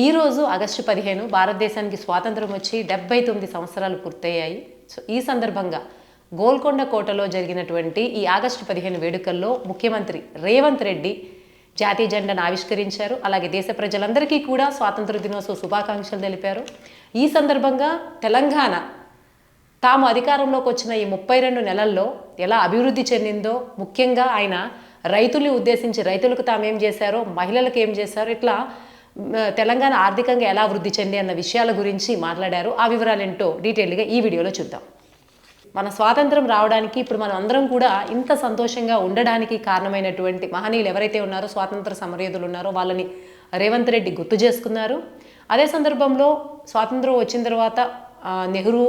ఈరోజు ఆగస్టు 15 భారతదేశానికి స్వాతంత్రం వచ్చి 79 సంవత్సరాలు పూర్తయ్యాయి. సో ఈ సందర్భంగా గోల్కొండ కోటలో జరిగినటువంటి ఈ ఆగస్టు 15 వేడుకల్లో ముఖ్యమంత్రి రేవంత్ రెడ్డి జాతీయ జెండాను ఆవిష్కరించారు. అలాగే దేశ ప్రజలందరికీ కూడా స్వాతంత్ర దినోత్సవ శుభాకాంక్షలు తెలిపారు. ఈ సందర్భంగా తెలంగాణ తాము అధికారంలోకి వచ్చిన ఈ 32 నెలల్లో ఎలా అభివృద్ధి చెందిందో, ముఖ్యంగా ఆయన రైతుల్ని ఉద్దేశించి రైతులకు తామేం చేశారో, మహిళలకు ఏం చేశారో, ఇట్లా తెలంగాణ ఆర్థికంగా ఎలా వృద్ధి చెంది అన్న విషయాల గురించి మాట్లాడారు. ఆ వివరాలేంటో డీటెయిల్గా ఈ వీడియోలో చూద్దాం. మన స్వాతంత్రం రావడానికి ఇప్పుడు మనం అందరం కూడా ఇంత సంతోషంగా ఉండడానికి కారణమైనటువంటి మహనీయులు ఎవరైతే ఉన్నారో, స్వాతంత్ర సమరయోధులు ఉన్నారో వాళ్ళని రేవంత్ రెడ్డి గుర్తు చేసుకున్నారు. అదే సందర్భంలో స్వాతంత్రం వచ్చిన తర్వాత నెహ్రూ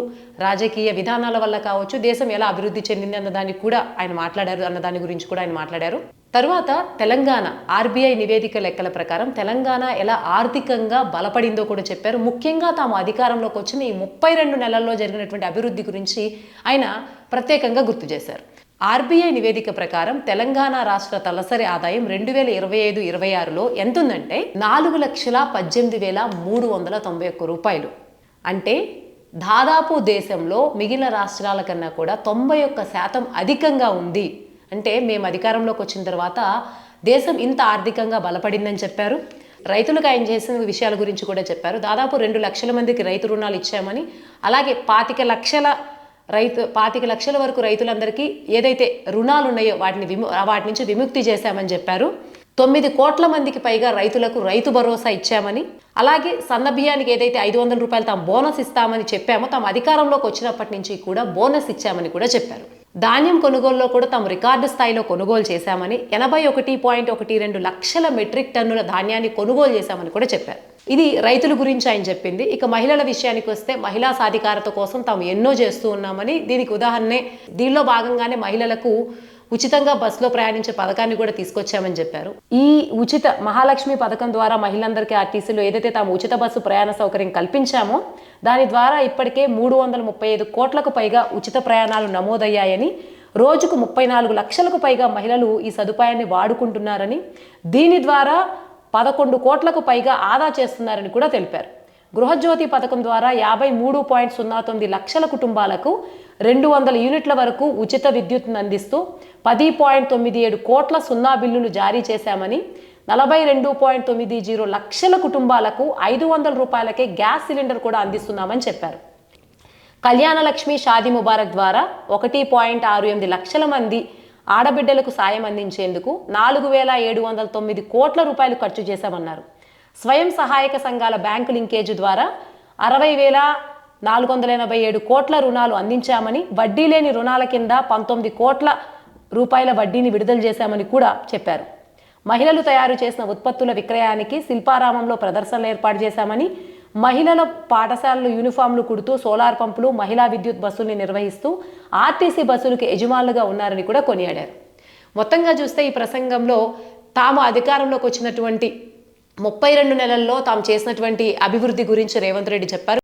రాజకీయ విధానాల వల్ల కావచ్చు దేశం ఎలా అభివృద్ధి చెందింది అన్నదానికి కూడా ఆయన మాట్లాడారు, అన్నదాని గురించి కూడా ఆయన మాట్లాడారు. తరువాత తెలంగాణ ఆర్బీఐ నివేదిక లెక్కల ప్రకారం తెలంగాణ ఎలా ఆర్థికంగా బలపడిందో కూడా చెప్పారు. ముఖ్యంగా తాము అధికారంలోకి వచ్చిన ఈ 32 నెలల్లో జరిగినటువంటి అభివృద్ధి గురించి ఆయన ప్రత్యేకంగా గుర్తు చేశారు. ఆర్బీఐ నివేదిక ప్రకారం తెలంగాణ రాష్ట్ర తలసరి ఆదాయం 2025-26లో ఎంతుందంటే 4,18,391 రూపాయలు. అంటే దాదాపు దేశంలో మిగిలిన రాష్ట్రాల కన్నా కూడా 91% అధికంగా ఉంది. అంటే మేము అధికారంలోకి వచ్చిన తర్వాత దేశం ఇంత ఆర్థికంగా బలపడిందని చెప్పారు. రైతులకు ఆయన చేసిన విషయాల గురించి కూడా చెప్పారు. దాదాపు 2 లక్షల మందికి రైతు రుణాలు ఇచ్చామని, అలాగే 25 లక్షల వరకు రైతులందరికీ ఏదైతే రుణాలు ఉన్నాయో వాటి నుంచి విముక్తి చేశామని చెప్పారు. 9 కోట్ల మందికి పైగా రైతులకు రైతు భరోసా ఇచ్చామని, అలాగే సన్న బియ్యానికి ఏదైతే 500 రూపాయలు తాము బోనస్ ఇస్తామని చెప్పామో తాము అధికారంలోకి వచ్చినప్పటి నుంచి కూడా బోనస్ ఇచ్చామని కూడా చెప్పారు. ధాన్యం కొనుగోలులో కూడా తాము రికార్డు స్థాయిలో కొనుగోలు చేశామని, 81.12 లక్షల మెట్రిక్ టన్నుల ధాన్యాన్ని కొనుగోలు చేశామని కూడా చెప్పారు. ఇది రైతుల గురించి ఆయన చెప్పింది. ఇక మహిళల విషయానికి వస్తే మహిళా సాధికారత కోసం తాము ఎన్నో చేస్తూ ఉన్నామని, దీనికి ఉదాహరణే దీనిలో భాగంగానే మహిళలకు ఉచితంగా బస్సులో ప్రయాణించే పథకాన్ని కూడా తీసుకొచ్చామని చెప్పారు. ఈ ఉచిత మహాలక్ష్మి పథకం ద్వారా మహిళలందరికీ ఆర్టీసీలో ఏదైతే తాము ఉచిత బస్సు ప్రయాణ సౌకర్యం కల్పించామో దాని ద్వారా ఇప్పటికే 335 కోట్లకు పైగా ఉచిత ప్రయాణాలు నమోదయ్యాయని, రోజుకు 34 లక్షలకు పైగా మహిళలు ఈ సదుపాయాన్ని వాడుకుంటున్నారని, దీని ద్వారా 11 కోట్లకు పైగా ఆదా చేస్తున్నారని కూడా తెలిపారు. గృహజ్యోతి పథకం ద్వారా 53.09 లక్షల కుటుంబాలకు 200 యూనిట్ల వరకు ఉచిత విద్యుత్తును అందిస్తూ 10.97 కోట్ల సున్నా బిల్లులు జారీ చేశామని, 42.90 లక్షల కుటుంబాలకు 500 రూపాయలకే గ్యాస్ సిలిండర్ కూడా అందిస్తున్నామని చెప్పారు. కళ్యాణ లక్ష్మి షాదీ ముబారక్ ద్వారా 1.68 లక్షల మంది ఆడబిడ్డలకు సాయం అందించేందుకు 4,709 కోట్ల రూపాయలు ఖర్చు చేశామన్నారు. స్వయం సహాయక సంఘాల బ్యాంకు లింకేజ్ ద్వారా 60,487 కోట్ల రుణాలు అందించామని, వడ్డీ లేని రుణాల కింద 19 కోట్ల రూపాయల వడ్డీని విడుదల చేశామని కూడా చెప్పారు. మహిళలు తయారు చేసిన ఉత్పత్తుల విక్రయానికి శిల్పారామంలో ప్రదర్శనలు ఏర్పాటు చేశామని, మహిళల పాఠశాలలు యూనిఫామ్లు కుడుతూ సోలార్ పంపులు, మహిళా విద్యుత్ బస్సుల్ని నిర్వహిస్తూ ఆర్టీసీ బస్సులకు యజమానులుగా ఉన్నారని కూడా కొనియాడారు. మొత్తంగా చూస్తే ఈ ప్రసంగంలో తాము అధికారంలోకి వచ్చినటువంటి 32 నెలల్లో తాము చేసినటువంటి అభివృద్ధి గురించి రేవంత్ రెడ్డి చెప్పారు.